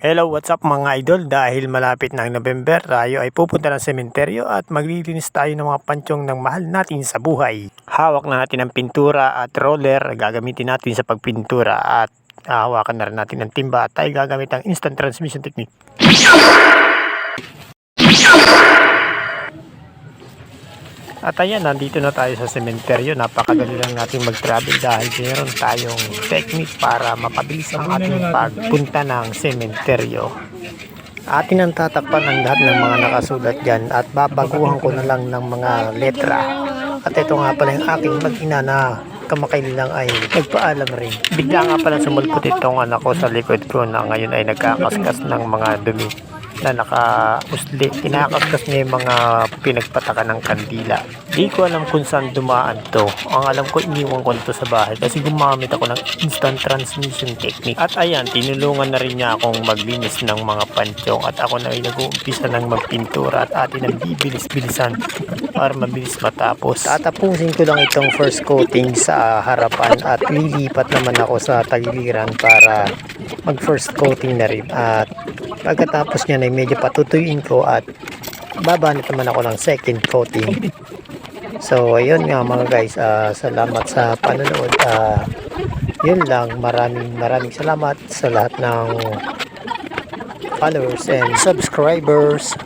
Hello, what's up mga idol? Dahil malapit na ang November, tayo ay pupunta ng sementeryo at maglilinis tayo ng mga pansyong ng mahal natin sa buhay. Hawak na natin ang pintura at roller, gagamitin natin sa pagpintura at hawakan na rin natin ang timba at tayo gagamit ang instant transmission technique. At ayan, nandito na tayo sa sementeryo. Napakadali lang natin mag-travel dahil meron tayong technique para mapabilis ang ating pagpunta ng sementeryo. Atin ang tatakpan ang lahat ng mga nakasulat dyan at babaguhan ko na lang ng mga letra. At ito nga pala yung aking mag-ina na kamakailan lang ay nagpaalam rin. Bigla nga pala sumulpot itong anak ko sa likod ko na ngayon ay nagkakaskas ng mga dumi na naka-usli. Kinakaskas niya yung mga pinagpatakan ng kandila. Di ko alam kung saan dumaan to. Ang alam ko, iniwan ko nito sa bahay kasi gumamit ako ng instant transmission technique. At ayan, tinulungan na rin niya akong maglinis ng mga pansyong at ako na ay nag-uumpisa ng magpintura at atin ang bibilis-bilisan para mabilis matapos. Tatapusin ko lang itong first coating sa harapan at lilipat naman ako sa tagiliran para mag first coating na rin. At pagkatapos niya ay medyo patutuyuin ko at babanit naman ako ng second coating. So ayun nga mga guys, salamat sa panonood. Yun lang, maraming salamat sa lahat ng followers and subscribers.